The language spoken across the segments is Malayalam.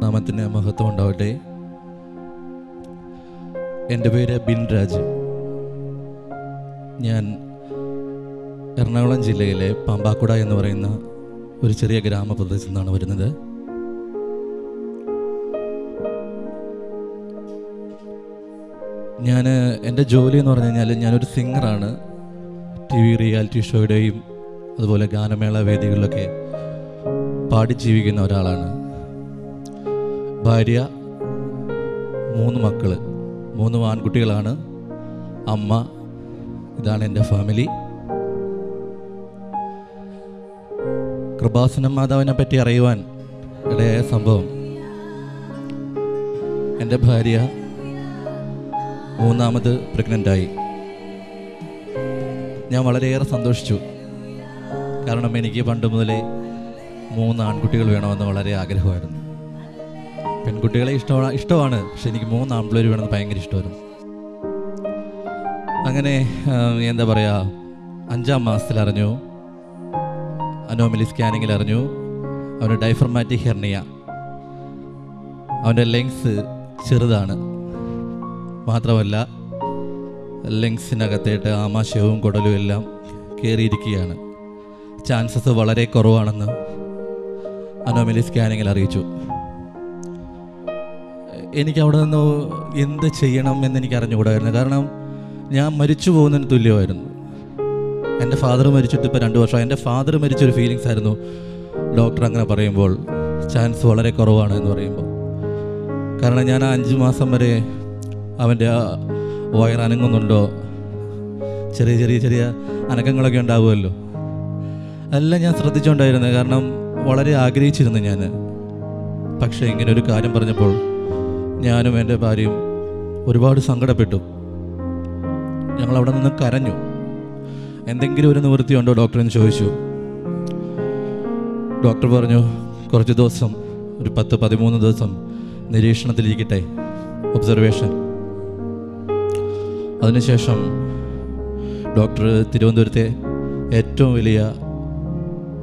നാമത്തിന് മഹത്വം ഉണ്ടാവട്ടെ. എൻ്റെ പേര് ബിൻരാജ്. ഞാൻ എറണാകുളം ജില്ലയിലെ പാമ്പാക്കുട എന്ന് പറയുന്ന ഒരു ചെറിയ ഗ്രാമപ്രദേശത്തു നിന്നാണ് വരുന്നത്. എൻ്റെ ജോലി എന്ന് പറഞ്ഞു കഴിഞ്ഞാൽ ഞാനൊരു സിംഗറാണ്. TV റിയാലിറ്റി ഷോയുടെയും അതുപോലെ ഗാനമേള വേദികളിലൊക്കെ പാടി ജീവിക്കുന്ന ഒരാളാണ്. ഭാര്യ, 3 മക്കൾ, 3 ആൺകുട്ടികളാണ്. അമ്മ, ഇതാണ് എൻ്റെ ഫാമിലി. കൃപാസന മാതാവിനെ പറ്റി അറിയുവാൻ ഇടയായ സംഭവം, എൻ്റെ ഭാര്യ 3ാമത് പ്രഗ്നൻ്റായി. ഞാൻ വളരെയേറെ സന്തോഷിച്ചു. കാരണം എനിക്ക് പണ്ട് മുതലേ 3 ആൺകുട്ടികൾ വേണമെന്ന് വളരെ ആഗ്രഹമായിരുന്നു. പെൺകുട്ടികളെ ഇഷ്ടമാണ്, പക്ഷെ എനിക്ക് 3 ആൺപിള്ളേർ വേണമെന്ന് ഭയങ്കര ഇഷ്ടമായിരുന്നു. അങ്ങനെ എന്താ പറയുക, 5ാം മാസത്തിൽ അറിഞ്ഞു, അനോമലി സ്കാനിങ്ങിൽ അറിഞ്ഞു അവന് ഡയഫ്രമാറ്റിക് ഹെർണിയ. അവൻ്റെ ലെങ്സ് ചെറുതാണ്, മാത്രമല്ല ലെങ്സിനകത്തേട്ട് ആമാശയവും കുടലും എല്ലാം കയറിയിരിക്കുകയാണ്. ചാൻസസ് വളരെ കുറവാണെന്ന് അനോമലി സ്കാനിങ്ങിൽ അറിയിച്ചു. എനിക്ക് അവിടെ നിന്ന് എന്ത് ചെയ്യണം എന്നെനിക്ക് അറിഞ്ഞുകൂടായിരുന്നു. കാരണം ഞാൻ മരിച്ചു പോകുന്നതിന് തുല്യമായിരുന്നു. എൻ്റെ ഫാദർ മരിച്ചിട്ട് ഇപ്പോൾ 2 വർഷം. എൻ്റെ ഫാദർ മരിച്ചൊരു ഫീലിങ്സ് ആയിരുന്നു ഡോക്ടർ അങ്ങനെ പറയുമ്പോൾ, ചാൻസ് വളരെ കുറവാണ് എന്ന് പറയുമ്പോൾ. കാരണം ഞാൻ 5 മാസം വരെ അവൻ്റെ വയറനങ്ങുന്നുണ്ടോ, ചെറിയ അനക്കങ്ങളൊക്കെ ഉണ്ടാവുമല്ലോ, എല്ലാം ഞാൻ ശ്രദ്ധിച്ചുകൊണ്ടായിരുന്നത്. കാരണം വളരെ ആഗ്രഹിച്ചിരുന്നു ഞാൻ. പക്ഷേ ഇങ്ങനെ ഒരു കാര്യം പറഞ്ഞപ്പോൾ ഞാനും എൻ്റെ ഭാര്യയും ഒരുപാട് സങ്കടപ്പെട്ടു. ഞങ്ങളവിടെ നിന്ന് കരഞ്ഞു. എന്തെങ്കിലും ഒരു നിവൃത്തിയുണ്ടോ ഡോക്ടറെന്ന് ചോദിച്ചു. ഡോക്ടർ പറഞ്ഞു കുറച്ച് ദിവസം, ഒരു 10-13 ദിവസം നിരീക്ഷണത്തിലിരിക്കട്ടെ, ഒബ്സർവേഷൻ. അതിനുശേഷം ഡോക്ടർ തിരുവനന്തപുരത്തെ ഏറ്റവും വലിയ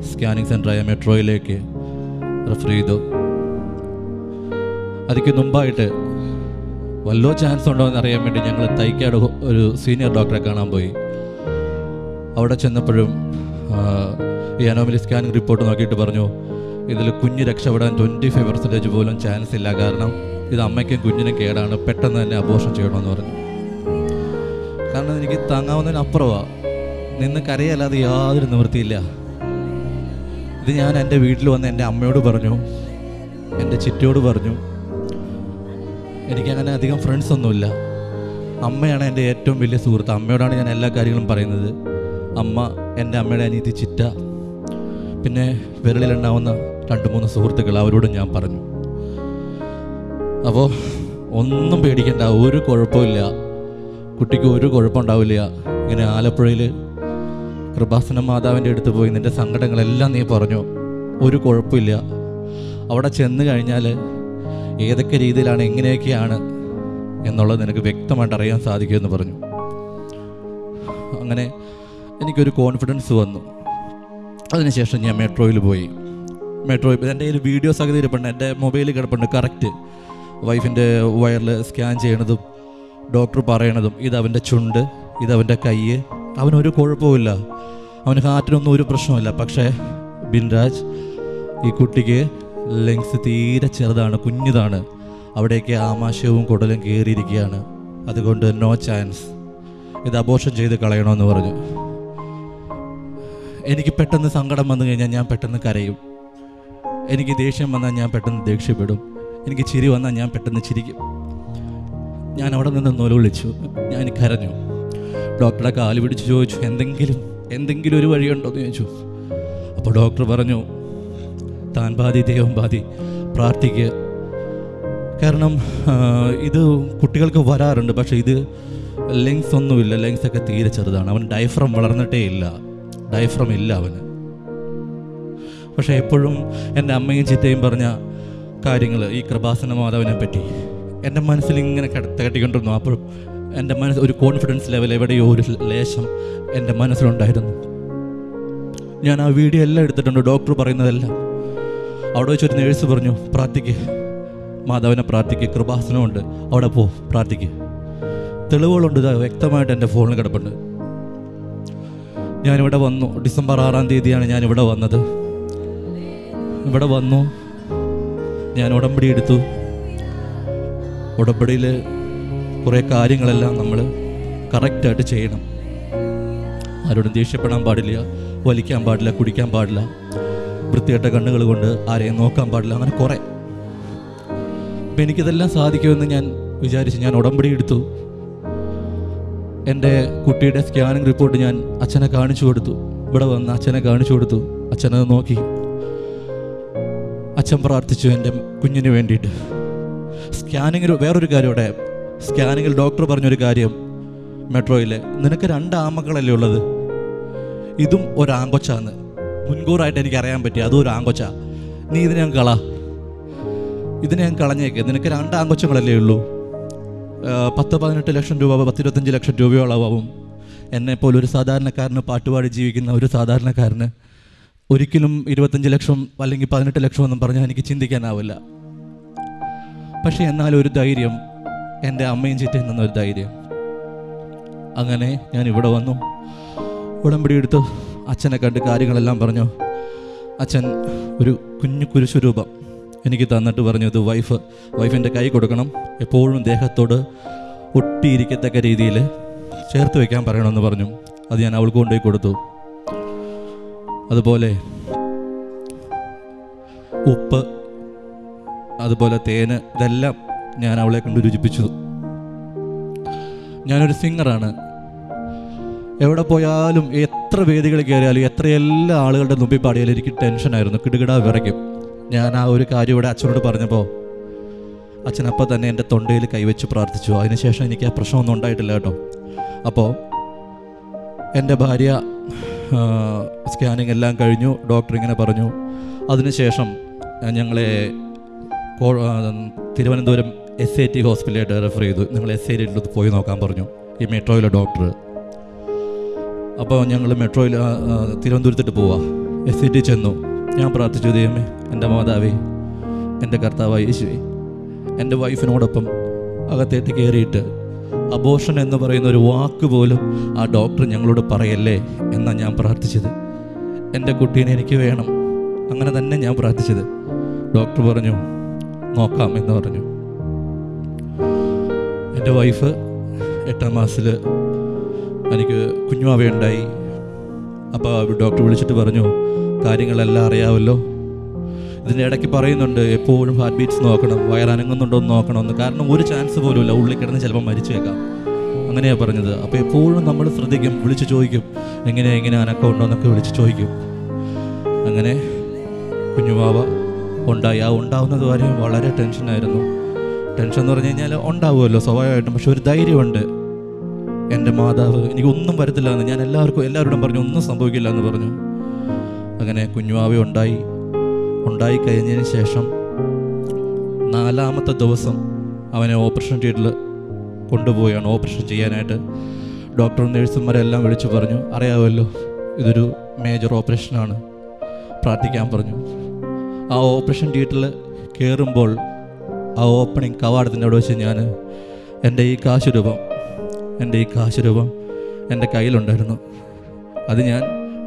സ്കാനിങ് സെൻ്ററായ മെട്രോയിലേക്ക് റെഫർ ചെയ്തു. അതിക്ക് മുമ്പായിട്ട് വല്ലോ ചാൻസ് ഉണ്ടോ എന്നറിയാൻ വേണ്ടി ഞങ്ങൾ തൈക്കാട് ഒരു സീനിയർ ഡോക്ടറെ കാണാൻ പോയി. അവിടെ ചെന്നപ്പോഴും ഈ അനോമലി സ്കാനിങ് റിപ്പോർട്ട് നോക്കിയിട്ട് പറഞ്ഞു, ഇതിൽ കുഞ്ഞ് രക്ഷപ്പെടാൻ 25% പോലും ചാൻസ് ഇല്ല. കാരണം ഇത് അമ്മയ്ക്കും കുഞ്ഞിനും കേടാണ്, പെട്ടെന്ന് തന്നെ അബോർഷൻ ചെയ്യണമെന്ന് പറഞ്ഞു. കാരണം എനിക്ക് താങ്ങാവുന്നതിനപ്പുറമാണ്, നിന്ന് കരയല്ലാതെ യാതൊരു നിവൃത്തിയില്ല. ഇത് ഞാൻ എൻ്റെ വീട്ടിൽ വന്ന് എൻ്റെ അമ്മയോട് പറഞ്ഞു, എൻ്റെ ചിറ്റയോട് പറഞ്ഞു. എനിക്കങ്ങനെ അധികം ഫ്രണ്ട്സൊന്നുമില്ല. അമ്മയാണ് എൻ്റെ ഏറ്റവും വലിയ സുഹൃത്ത്. അമ്മയോടാണ് ഞാൻ എല്ലാ കാര്യങ്ങളും പറയുന്നത്. അമ്മ, എൻ്റെ അമ്മയുടെ അനിയത്തി ചിറ്റ, പിന്നെ വിരളിലുണ്ടാവുന്ന 2-3 സുഹൃത്തുക്കൾ, അവരോടും ഞാൻ പറഞ്ഞു. അപ്പോൾ ഒന്നും പേടിക്കണ്ട, ഒരു കുഴപ്പമില്ല, കുട്ടിക്ക് ഒരു കുഴപ്പമുണ്ടാവില്ല. ഇങ്ങനെ ആലപ്പുഴയിൽ കൃപാസന മാതാവിൻ്റെ അടുത്ത് പോയി നിൻ്റെ സങ്കടങ്ങളെല്ലാം നീ പറഞ്ഞു, ഒരു കുഴപ്പമില്ല. അവിടെ ചെന്ന് കഴിഞ്ഞാൽ ഏതൊക്കെ രീതിയിലാണ്, എങ്ങനെയൊക്കെയാണ് എന്നുള്ളത് നിനക്ക് വ്യക്തമായിട്ട് അറിയാൻ സാധിക്കുമെന്ന് പറഞ്ഞു. അങ്ങനെ എനിക്കൊരു കോൺഫിഡൻസ് വന്നു. അതിനുശേഷം ഞാൻ മെട്രോയിൽ പോയി. എൻ്റെ കയ്യിൽ വീഡിയോ സഹിതം ഇരിപ്പുണ്ട്, എൻ്റെ മൊബൈലിൽ കിടപ്പുണ്ട്. കറക്റ്റ് വൈഫിൻ്റെ വയറിൽ സ്കാൻ ചെയ്യണതും ഡോക്ടർ പറയണതും, ഇതവൻ്റെ ചുണ്ട്, ഇതവൻ്റെ കൈ, അവനൊരു കുഴപ്പമില്ല, അവന് ഹാർട്ടിനൊന്നും ഒരു പ്രശ്നമില്ല. പക്ഷേ ബിൻരാജ്, ഈ കുട്ടിക്ക് ലെങ്സ് തീരെ ചെറുതാണ്, കുഞ്ഞിതാണ്, അവിടേക്ക് ആമാശയവും കുടലും കയറിയിരിക്കുകയാണ്, അതുകൊണ്ട് നോ ചാൻസ്, ഇത് അബോർഷൻ ചെയ്ത് കളയണമെന്ന് പറഞ്ഞു. എനിക്ക് പെട്ടെന്ന് സങ്കടം വന്നു കഴിഞ്ഞാൽ ഞാൻ പെട്ടെന്ന് കരയും. എനിക്ക് ദേഷ്യം വന്നാൽ ഞാൻ പെട്ടെന്ന് ദേഷ്യപ്പെടും. എനിക്ക് ചിരി വന്നാൽ ഞാൻ പെട്ടെന്ന് ചിരിക്കും. ഞാൻ അവിടെ നിന്ന് നിലവിളിച്ചു, ഞാൻ കരഞ്ഞു. ഡോക്ടറുടെ കാല് പിടിച്ച് ചോദിച്ചു, എന്തെങ്കിലും ഒരു വഴിയുണ്ടോ എന്ന് ചോദിച്ചു. അപ്പോൾ ഡോക്ടർ പറഞ്ഞു, താൻ ബാധി ദൈവം ബാധി, പ്രാർത്ഥിക്കുക. കാരണം ഇത് കുട്ടികൾക്ക് വരാറുണ്ട്, പക്ഷേ ഇത് ലെങ്സ് ഒന്നുമില്ല, ലെങ്സൊക്കെ തീരെ ചെറുതാണ്. അവൻ ഡയഫ്രം വളർന്നിട്ടേ ഇല്ല, ഡയഫ്രം ഇല്ല അവന്. പക്ഷേ എപ്പോഴും എൻ്റെ അമ്മയും ചിറ്റയും പറഞ്ഞ കാര്യങ്ങൾ, ഈ കൃപാസന മാതാവിനെ പറ്റി എൻ്റെ മനസ്സിൽ ഇങ്ങനെ തട്ടിക്കൊണ്ടിരുന്നു. അപ്പോൾ എൻ്റെ മനസ്സ് ഒരു കോൺഫിഡൻസ് ലെവൽ എവിടെയോ ഒരു ലേശം എൻ്റെ മനസ്സിലുണ്ടായിരുന്നു. ഞാൻ ആ വീഡിയോ എല്ലാം എടുത്തിട്ടുണ്ട്, ഡോക്ടർ പറയുന്നതെല്ലാം. അവിടെ വെച്ചൊരു നേഴ്സ് പറഞ്ഞു, പ്രാർത്ഥിക്ക്, മാതാവിനെ പ്രാർത്ഥിക്ക്, കൃപാസനമുണ്ട്, അവിടെ പോ പ്രാർത്ഥിക്ക്. തെളിവുകളുണ്ട്, വ്യക്തമായിട്ട് എൻ്റെ ഫോണിൽ കിടപ്പുണ്ട്. ഞാനിവിടെ വന്നു, ഡിസംബർ 6-ാം തീയതിയാണ് ഞാനിവിടെ വന്നത്. ഇവിടെ വന്നു, ഞാൻ ഉടമ്പടി എടുത്തു. ഉടമ്പടിയിൽ കുറേ കാര്യങ്ങളെല്ലാം നമ്മൾ കറക്റ്റായിട്ട് ചെയ്യണം. ആരോടും ദേഷ്യപ്പെടാൻ പാടില്ല, വലിക്കാൻ പാടില്ല, കുടിക്കാൻ പാടില്ല, വൃത്തികെട്ട കണ്ണുകൾ കൊണ്ട് ആരെയും നോക്കാൻ പാടില്ല, അങ്ങനെ കുറേ. അപ്പം എനിക്കിതെല്ലാം സാധിക്കുമെന്ന് ഞാൻ വിചാരിച്ച് ഞാൻ ഉടമ്പടി എടുത്തു. എൻ്റെ കുട്ടിയുടെ സ്കാനിങ് റിപ്പോർട്ട് ഞാൻ അച്ഛനെ കാണിച്ചു കൊടുത്തു. ഇവിടെ വന്ന് അച്ഛനെ കാണിച്ചു കൊടുത്തു. അച്ഛനത് നോക്കി. അച്ഛൻ പ്രാർത്ഥിച്ചു എൻ്റെ കുഞ്ഞിന് വേണ്ടിയിട്ട്. സ്കാനിങ്ങിൽ വേറൊരു കാര്യം, ഇവിടെ സ്കാനിങ്ങിൽ ഡോക്ടർ പറഞ്ഞൊരു കാര്യം, മെട്രോയിൽ, നിനക്ക് 2 ആമക്കളല്ലേ ഉള്ളത്, ഇതും ഒരാങ്കൊച്ചാന്ന് മുൻകൂറായിട്ട് എനിക്ക് അറിയാൻ പറ്റി. അതും ഒരു ആങ്കൊച്ച, നീ ഇതിനെ ഞാൻ കളഞ്ഞേക്ക്, നിനക്ക് 2 ആങ്കൊച്ചങ്ങളല്ലേ ഉള്ളൂ. 10-18 ലക്ഷം രൂപ, 10-25 ലക്ഷം രൂപയോളമാവും. എന്നെപ്പോലെ ഒരു സാധാരണക്കാരന്, പാട്ടുപാടി ജീവിക്കുന്ന ഒരു സാധാരണക്കാരന് ഒരിക്കലും 25 ലക്ഷം അല്ലെങ്കിൽ 18 ലക്ഷം ഒന്നും പറഞ്ഞാൽ എനിക്ക് ചിന്തിക്കാനാവില്ല. പക്ഷേ എന്നാലും ഒരു ധൈര്യം, എൻ്റെ അമ്മയും ചീറ്റയിൽ നിന്നൊരു ധൈര്യം. അങ്ങനെ ഞാൻ ഇവിടെ വന്നു, ഉടമ്പടി എടുത്തു, അച്ഛനെ കണ്ട് കാര്യങ്ങളെല്ലാം പറഞ്ഞു. അച്ഛൻ ഒരു കുഞ്ഞു കുരിശുരൂപം എനിക്ക് തന്നിട്ട് പറഞ്ഞു, ഇത് വൈഫിൻ്റെ കൈ കൊടുക്കണം, എപ്പോഴും ദേഹത്തോട് ഒട്ടിയിരിക്കത്തക്ക രീതിയിൽ ചേർത്ത് വയ്ക്കാൻ പറയണമെന്ന് പറഞ്ഞു. അത് ഞാൻ അവൾക്ക് കൊണ്ടുപോയി കൊടുത്തു. അതുപോലെ ഉപ്പ്, അതുപോലെ തേന്, ഇതെല്ലാം ഞാൻ അവളെ കൊണ്ട് രുചിപ്പിച്ചു. ഞാനൊരു സിംഗറാണ്. എവിടെ പോയാലും, എത്ര വേദികൾ കയറിയാലും, എത്രയെല്ലാം ആളുകളുടെ മുമ്പിൽ പാടിയാലും എനിക്ക് ടെൻഷനായിരുന്നു, കിടുകിടാ വിറയ്ക്കും. ഞാൻ ആ ഒരു കാര്യം ഇവിടെ അച്ഛനോട് പറഞ്ഞപ്പോൾ അച്ഛനപ്പം തന്നെ എൻ്റെ തൊണ്ടയിൽ കൈവച്ച് പ്രാർത്ഥിച്ചു. അതിനുശേഷം എനിക്ക് ആ പ്രശ്നമൊന്നും ഉണ്ടായിട്ടില്ല കേട്ടോ. അപ്പോൾ എൻ്റെ ഭാര്യ സ്കാനിങ് എല്ലാം കഴിഞ്ഞു, ഡോക്ടർ ഇങ്ങനെ പറഞ്ഞു. അതിനുശേഷം ഞങ്ങളെ തിരുവനന്തപുരം SAT ഹോസ്പിറ്റലായിട്ട് റെഫർ ചെയ്തു. നിങ്ങൾ SAT പോയി നോക്കാൻ പറഞ്ഞു ഈ മെട്രോയിലെ ഡോക്ടർ. അപ്പോൾ ഞങ്ങൾ മെട്രോയിൽ തിരുവനന്തപുരത്തിട്ട് പോവാം. SAT ചെന്നു. ഞാൻ പ്രാർത്ഥിച്ചു, ദൈവമേ, എൻ്റെ മാതാവേ, എൻ്റെ കർത്താവായ യേശുവേ, എൻ്റെ വൈഫിനോടൊപ്പം അകത്തേക്ക് കയറിയിട്ട് അബോർഷൻ എന്ന് പറയുന്ന ഒരു വാക്ക് പോലും ആ ഡോക്ടർ ഞങ്ങളോട് പറയല്ലേ എന്നാണ് ഞാൻ പ്രാർത്ഥിച്ചത്. എൻ്റെ കുട്ടീനെ എനിക്ക് വേണം, അങ്ങനെ തന്നെ ഞാൻ പ്രാർത്ഥിച്ചത്. ഡോക്ടർ പറഞ്ഞു നോക്കാം എന്ന് പറഞ്ഞു. എൻ്റെ വൈഫ് 8-ാം മാസത്തിൽ എനിക്ക് കുഞ്ഞുമാവയുണ്ടായി. അപ്പോൾ ഡോക്ടർ വിളിച്ചിട്ട് പറഞ്ഞു, കാര്യങ്ങളെല്ലാം അറിയാമല്ലോ, ഇതിൻ്റെ ഇടയ്ക്ക് പറയുന്നുണ്ട് എപ്പോഴും ഹാർട്ട് ബീറ്റ്സ് നോക്കണം, വയറനങ്ങുന്നുണ്ടോ എന്ന് നോക്കണമെന്ന്. കാരണം ഒരു ചാൻസ് പോലും ഇല്ല, ഉള്ളിൽ കിടന്ന് ചിലപ്പോൾ മരിച്ചു വെക്കാം. അങ്ങനെയാണ് പറഞ്ഞത്. അപ്പോൾ എപ്പോഴും നമ്മൾ ശ്രദ്ധിക്കും, വിളിച്ച് ചോദിക്കും, എങ്ങനെ അനക്കം ഉണ്ടോ എന്നൊക്കെ വിളിച്ച് ചോദിക്കും. അങ്ങനെ കുഞ്ഞുമാവ ഉണ്ടായി. ആ ഉണ്ടാവുന്നത് വരെ വളരെ ടെൻഷനായിരുന്നു. ടെൻഷൻ എന്ന് പറഞ്ഞു കഴിഞ്ഞാൽ ഉണ്ടാവുമല്ലോ സ്വാഭാവികമായിട്ടും. പക്ഷെ ഒരു ധൈര്യമുണ്ട്, എൻ്റെ മാതാവ് എനിക്കൊന്നും വരത്തില്ല എന്ന് ഞാൻ എല്ലാവരോടും പറഞ്ഞു, ഒന്നും സംഭവിക്കില്ല എന്ന് പറഞ്ഞു. അങ്ങനെ കുഞ്ഞുമാവ ഉണ്ടായി കഴിഞ്ഞതിന് ശേഷം 4-ാമത്തെ ദിവസം അവനെ ഓപ്പറേഷൻ തിയേറ്ററിൽ കൊണ്ടുപോവുകയാണ് ഓപ്പറേഷൻ ചെയ്യാനായിട്ട്. ഡോക്ടറും നേഴ്സുമാരെല്ലാം വിളിച്ചു പറഞ്ഞു, അറിയാമല്ലോ ഇതൊരു മേജർ ഓപ്പറേഷനാണ്, പ്രാർത്ഥിക്കാൻ പറഞ്ഞു. ആ ഓപ്പറേഷൻ തിയേറ്ററിൽ കയറുമ്പോൾ ആ ഓപ്പണിങ് കവാടത്തിൻ്റെ അവിടെ വെച്ച് ഞാൻ എൻ്റെ ഈ കാശ് രൂപം എൻ്റെ കയ്യിലുണ്ടായിരുന്നു. അത് ഞാൻ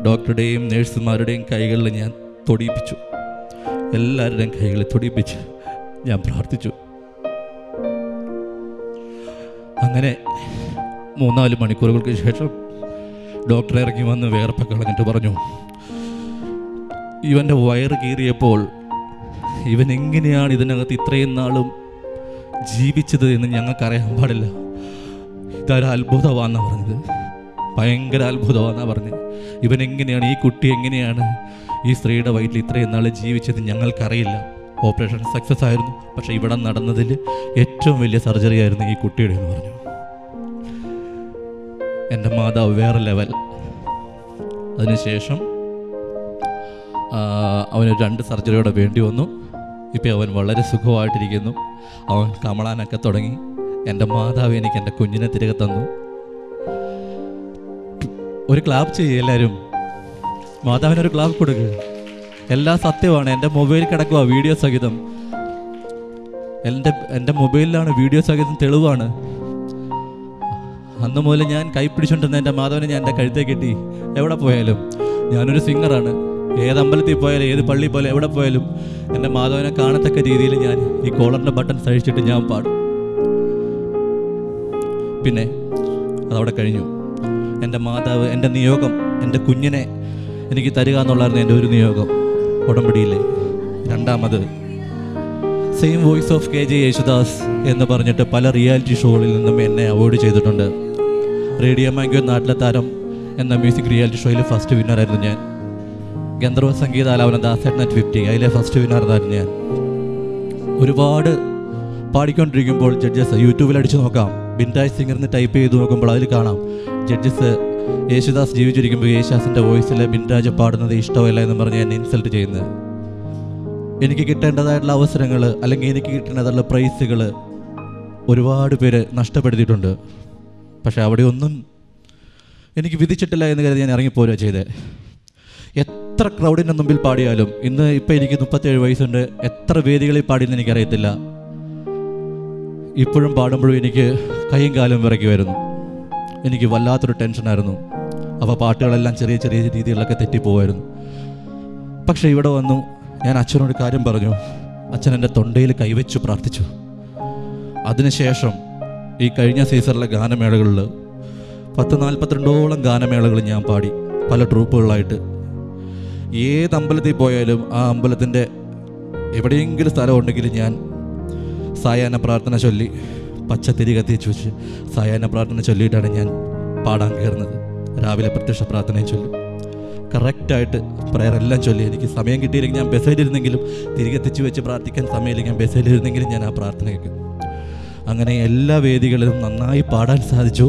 ഡോക്ടറുടെയും നേഴ്സുമാരുടെയും കൈകളിൽ ഞാൻ തൊടിയിപ്പിച്ചു. എല്ലാവരുടെയും കൈകളിൽ തൊടിയിപ്പിച്ച് ഞാൻ പ്രാർത്ഥിച്ചു. അങ്ങനെ 3-4 മണിക്കൂറുകൾക്ക് ശേഷം ഡോക്ടർ ഇറങ്ങി വന്ന് വേർപ്പൊക്കെ കളഞ്ഞിട്ട് പറഞ്ഞു, ഇവൻ്റെ വയറ് കീറിയപ്പോൾ ഇവൻ എങ്ങനെയാണ് ഇതിനകത്ത് ഇത്രയും നാളും ജീവിച്ചത് എന്ന് ഞങ്ങൾക്കറിയാൻ പാടില്ല. ഇതൊരു അത്ഭുതമാണെന്നാണ് പറഞ്ഞത്, ഭയങ്കര അത്ഭുതമാണെന്നാണ് പറഞ്ഞത്. ഇവനെങ്ങനെയാണ്, ഈ കുട്ടി എങ്ങനെയാണ് ഈ സ്ത്രീയുടെ വയറ്റിൽ ഇത്രയും നാൾ ജീവിച്ചത് ഞങ്ങൾക്കറിയില്ല. ഓപ്പറേഷൻ സക്സസ് ആയിരുന്നു, പക്ഷേ ഇവിടെ നടന്നതിൽ ഏറ്റവും വലിയ സർജറി ആയിരുന്നു ഈ കുട്ടിയുടെ എന്ന് പറഞ്ഞു. എൻ്റെ മാതാവ് വേറെ ലെവൽ. അതിനുശേഷം അവന് 2 സർജറിയോടെ വേണ്ടി വന്നു. ഇപ്പോൾ അവൻ വളരെ സുഖമായിട്ടിരിക്കുന്നു. അവൻ കമളാനൊക്കെ തുടങ്ങി. എൻ്റെ മാതാവ് എനിക്ക് എൻ്റെ കുഞ്ഞിനെ തിരികെ തന്നു. ഒരു ക്ലാപ്പ് ചെയ്യും എല്ലാവരും. മാതാവിനൊരു ക്ലാപ്പ് കൊടുക്കുക. എല്ലാം സത്യമാണ്. എൻ്റെ മൊബൈൽ കിടക്കുക വീഡിയോ സഹിതം. എൻ്റെ മൊബൈലിലാണ് വീഡിയോ സഹിതം, തെളിവാണ്. അന്ന് മുതൽ ഞാൻ കൈ പിടിച്ചുകൊണ്ടിരുന്ന എൻ്റെ മാതാവിനെ ഞാൻ എൻ്റെ കഴുത്തേ കെട്ടി എവിടെ പോയാലും. ഞാനൊരു സിംഗറാണ്. ഏത് അമ്പലത്തിൽ പോയാലും ഏത് പള്ളിയിൽ പോയാലും എവിടെ പോയാലും എൻ്റെ മാതാവിനെ കാണത്തക്ക രീതിയിൽ ഞാൻ ഈ കോളറിൻ്റെ ബട്ടൺ സഹിച്ചിട്ട് ഞാൻ പാടും. പിന്നെ അതവിടെ കഴിഞ്ഞു. എൻ്റെ മാതാവ്, എൻ്റെ നിയോഗം, എൻ്റെ കുഞ്ഞിനെ എനിക്ക് തരിക എന്നുള്ളായിരുന്നു എൻ്റെ ഒരു നിയോഗം. ഉടമ്പടിയിലെ രണ്ടാമത് same voice of KJ Yesudas എന്ന് പറഞ്ഞിട്ട് പല റിയാലിറ്റി ഷോകളിൽ നിന്നും എന്നെ അവോയ്ഡ് ചെയ്തിട്ടുണ്ട്. റേഡിയോ മാംഗോ നാട്ടിലെ താരം എന്ന മ്യൂസിക് റിയാലിറ്റി ഷോയിൽ ഫസ്റ്റ് വിന്നറായിരുന്നു ഞാൻ. ഗന്ധർവ സംഗീതാലാപനം ദാസേട്ടൻ അറ്റ് 50 അതിലെ ഫസ്റ്റ് വിന്നറായിരുന്നു ഞാൻ. ഒരുപാട് പാടിക്കൊണ്ടിരിക്കുമ്പോൾ ജഡ്ജസ് യൂട്യൂബിൽ അടിച്ചു നോക്കാം, ബിൻരാജ് സിംഗർ എന്ന് ടൈപ്പ് ചെയ്ത് നോക്കുമ്പോൾ അതിൽ കാണാം ജഡ്ജസ് യേശുദാസ് ജീവിച്ചിരിക്കുമ്പോൾ യേശുദാസിൻ്റെ വോയിസിൽ ബിൻരാജ് പാടുന്നത് ഇഷ്ടമല്ല എന്ന് പറഞ്ഞ് എന്നെ ഇൻസൾട്ട് ചെയ്യുന്നത്. എനിക്ക് കിട്ടേണ്ടതായിട്ടുള്ള അവസരങ്ങൾ അല്ലെങ്കിൽ എനിക്ക് കിട്ടേണ്ടതായിട്ടുള്ള പ്രൈസുകൾ ഒരുപാട് പേര് നഷ്ടപ്പെടുത്തിയിട്ടുണ്ട്. പക്ഷേ അവിടെ ഒന്നും എനിക്ക് വിധിച്ചിട്ടില്ല എന്ന് കരുതി ഞാൻ ഇറങ്ങിപ്പോരുക ചെയ്തേ. എത്ര ക്രൗഡിൻ്റെ മുമ്പിൽ പാടിയാലും, ഇപ്പം എനിക്ക് 37 വയസ്സുണ്ട്, എത്ര വേദികളിൽ പാടിയെന്ന് എനിക്കറിയത്തില്ല. ഇപ്പോഴും പാടുമ്പോഴും എനിക്ക് കൈയും കാലും വിറയ്ക്കുമായിരുന്നു. എനിക്ക് വല്ലാത്തൊരു ടെൻഷനായിരുന്നു. അപ്പോൾ പാട്ടുകളെല്ലാം ചെറിയ ചെറിയ രീതികളിലൊക്കെ തെറ്റിപ്പോവായിരുന്നു. പക്ഷേ ഇവിടെ വന്നു ഞാൻ അച്ഛനോട് കാര്യം പറഞ്ഞു. അച്ഛൻ എൻ്റെ തൊണ്ടയിൽ കൈവച്ചു പ്രാർത്ഥിച്ചു. അതിനുശേഷം ഈ കഴിഞ്ഞ സീസണിലെ ഗാനമേളകളിൽ 10-42ഓളം ഗാനമേളകൾ ഞാൻ പാടി, പല ട്രൂപ്പുകളായിട്ട്. ഏത് അമ്പലത്തിൽ പോയാലും ആ അമ്പലത്തിൻ്റെ എവിടെയെങ്കിലും സ്ഥലമുണ്ടെങ്കിൽ ഞാൻ സായാഹ്ന പ്രാർത്ഥന ചൊല്ലി, പച്ചത്തിരി കത്തിച്ച് വെച്ച് സായാഹ്ന പ്രാർത്ഥന ചൊല്ലിയിട്ടാണ് ഞാൻ പാടാൻ കയറുന്നത്. രാവിലെ പ്രത്യക്ഷ പ്രാർത്ഥനയും ചൊല്ലും, കറക്റ്റായിട്ട് പ്രയർ എല്ലാം ചൊല്ലി. എനിക്ക് സമയം കിട്ടിയില്ലെങ്കിൽ ഞാൻ ബസ്സിലിരുന്നെങ്കിലും, തിരികെ എത്തിച്ച് വെച്ച് പ്രാർത്ഥിക്കാൻ സമയമില്ലെങ്കിൽ ഞാൻ ബസ്സിലിരുന്നെങ്കിലും ഞാൻ ആ പ്രാർത്ഥന കേൾക്കും. അങ്ങനെ എല്ലാ വേദികളിലും നന്നായി പാടാൻ സാധിച്ചു.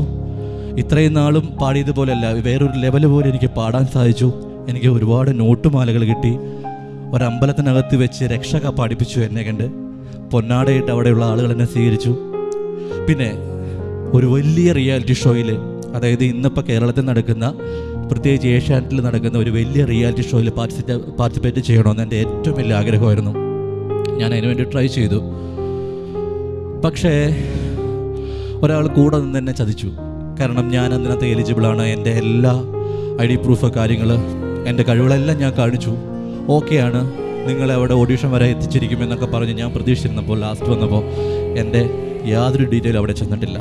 ഇത്രയും നാളും പാടിയതുപോലെയല്ല, വേറൊരു ലെവൽ പോലെ എനിക്ക് പാടാൻ സാധിച്ചു. എനിക്ക് ഒരുപാട് നോട്ടുമാലകൾ കിട്ടി. ഒരമ്പലത്തിനകത്ത് വെച്ച് രക്ഷക പാടിപ്പിച്ചു എന്നെ കണ്ട്. പൊന്നാടയിട്ട് അവിടെയുള്ള ആളുകൾ എന്നെ സ്വീകരിച്ചു. പിന്നെ ഒരു വലിയ റിയാലിറ്റി ഷോയിൽ, അതായത് ഇന്നിപ്പോൾ കേരളത്തിൽ നടക്കുന്ന, പ്രത്യേകിച്ച് ഏഷ്യാനെറ്റിൽ നടക്കുന്ന ഒരു വലിയ റിയാലിറ്റി ഷോയിൽ പാർട്ടിസിപ്പേറ്റ് ചെയ്യണമെന്ന് എൻ്റെ ഏറ്റവും വലിയ ആഗ്രഹമായിരുന്നു. ഞാൻ അതിനു വേണ്ടി ട്രൈ ചെയ്തു. പക്ഷേ ഒരാൾ കൂടെ നിന്ന് എന്നെ ചതിച്ചു. കാരണം ഞാൻ അതിനകത്ത് എലിജിബിളാണ്. എൻ്റെ എല്ലാ ID പ്രൂഫ് കാര്യങ്ങൾ, എൻ്റെ കഴിവുകളെല്ലാം ഞാൻ കാണിച്ചു. ഓക്കെയാണ്, നിങ്ങളെ അവിടെ ഓഡീഷൻ വരെ എത്തിച്ചിരിക്കുമെന്നൊക്കെ പറഞ്ഞ് ഞാൻ പ്രതീക്ഷിച്ചിരുന്നപ്പോൾ ലാസ്റ്റ് വന്നപ്പോൾ എൻ്റെ യാതൊരു ഡീറ്റെയിൽ അവിടെ ചെന്നിട്ടില്ല.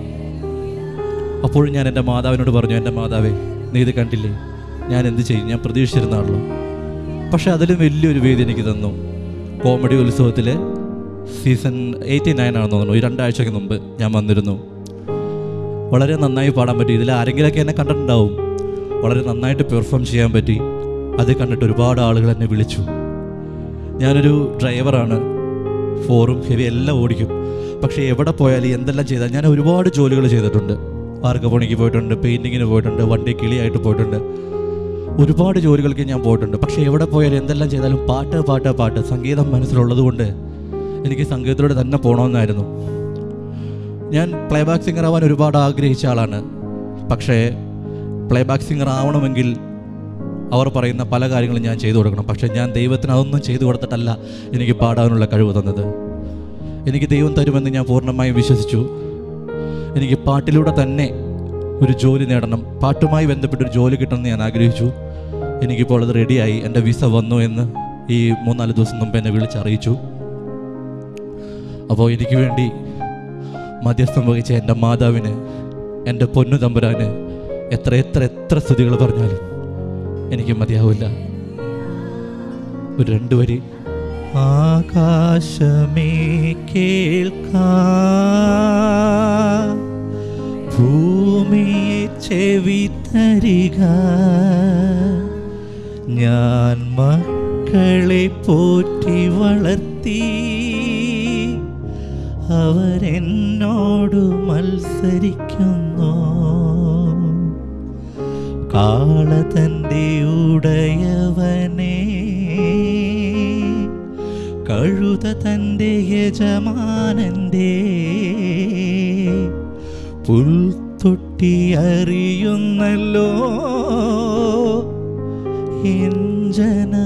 അപ്പോഴും ഞാൻ എൻ്റെ മാതാവിനോട് പറഞ്ഞു, എൻ്റെ മാതാവേ, നീ ഇത് കണ്ടില്ലേ, ഞാൻ എന്ത് ചെയ്യും, ഞാൻ പ്രതീക്ഷിച്ചിരുന്നാണല്ലോ. പക്ഷേ അതിലും വലിയൊരു വേദി എനിക്ക് തന്നു. കോമഡി ഉത്സവത്തിൽ സീസൺ 89 ആണെന്ന് തോന്നുന്നു, 2 ആഴ്ചയ്ക്ക് മുമ്പ് ഞാൻ വന്നിരുന്നു. വളരെ നന്നായി പാടാൻ പറ്റി. ഇതിൽ ആരെങ്കിലുമൊക്കെ എന്നെ കണ്ടിട്ടുണ്ടാവും. വളരെ നന്നായിട്ട് പെർഫോം ചെയ്യാൻ പറ്റി. അത് കണ്ടിട്ട് ഒരുപാട് ആളുകൾ എന്നെ വിളിച്ചു. ഞാനൊരു ഡ്രൈവറാണ്, ഫോറും ഹെവി എല്ലാം ഓടിക്കും. പക്ഷേ എവിടെ പോയാലും എന്തെല്ലാം ചെയ്താൽ, ഞാൻ ഒരുപാട് ജോലികൾ ചെയ്തിട്ടുണ്ട്. വാർക്കപ്പണിക്ക് പോയിട്ടുണ്ട്, പെയിൻറ്റിങ്ങിന് പോയിട്ടുണ്ട്, വണ്ടി കിളിയായിട്ട് പോയിട്ടുണ്ട്, ഒരുപാട് ജോലികൾക്ക് ഞാൻ പോയിട്ടുണ്ട്. പക്ഷേ എവിടെ പോയാലും എന്തെല്ലാം ചെയ്താലും പാട്ട് പാട്ട് പാട്ട്, സംഗീതം മനസ്സിലുള്ളത് കൊണ്ട് എനിക്ക് സംഗീതത്തിലൂടെ തന്നെ പോകണമെന്നായിരുന്നു. ഞാൻ പ്ലേബാക്ക് സിംഗർ ആവാൻ ഒരുപാട് ആഗ്രഹിച്ച ആളാണ്. പക്ഷേ പ്ലേബാക്ക് സിംഗർ ആവണമെങ്കിൽ അവർ പറയുന്ന പല കാര്യങ്ങളും ഞാൻ ചെയ്തു കൊടുക്കണം. പക്ഷേ ഞാൻ ദൈവത്തിന് അതൊന്നും ചെയ്തു കൊടുത്തിട്ടല്ല എനിക്ക് പാടാനുള്ള കഴിവ് തന്നത്. എനിക്ക് ദൈവം തരുമെന്ന് ഞാൻ പൂർണ്ണമായും വിശ്വസിച്ചു. എനിക്ക് പാട്ടിലൂടെ തന്നെ ഒരു ജോലി നേടണം, പാട്ടുമായി ബന്ധപ്പെട്ടൊരു ജോലി കിട്ടണമെന്ന് ഞാൻ ആഗ്രഹിച്ചു. എനിക്കിപ്പോൾ അത് റെഡിയായി. എൻ്റെ വിസ വന്നു എന്ന് ഈ 3-4 ദിവസം മുമ്പ് എന്നെ വിളിച്ചറിയിച്ചു. അപ്പോൾ എനിക്ക് വേണ്ടി മധ്യസ്ഥം വഹിച്ച എൻ്റെ മാതാവിന്, എൻ്റെ പൊന്നു തമ്പുരാന് എത്ര എത്ര എത്ര സ്തുതികൾ പറഞ്ഞാലും എനിക്ക് മതിയാവില്ല. ഒരു 2 വരി. ആകാശമേ കേൾക്കാ, ഭൂമിയെ ചെവി തരിക, ഞാൻ മക്കളെ പോറ്റി വളർത്തി, അവരെന്നോട് മത്സരിക്കുന്നു. കാള തൻ്റെ ഉടയവനെ, കഴുത തൻ്റെ യജമാനൻ്റെ, പുൽത്തൊട്ടി അറിയുന്നല്ലോ എൻ ജനമേ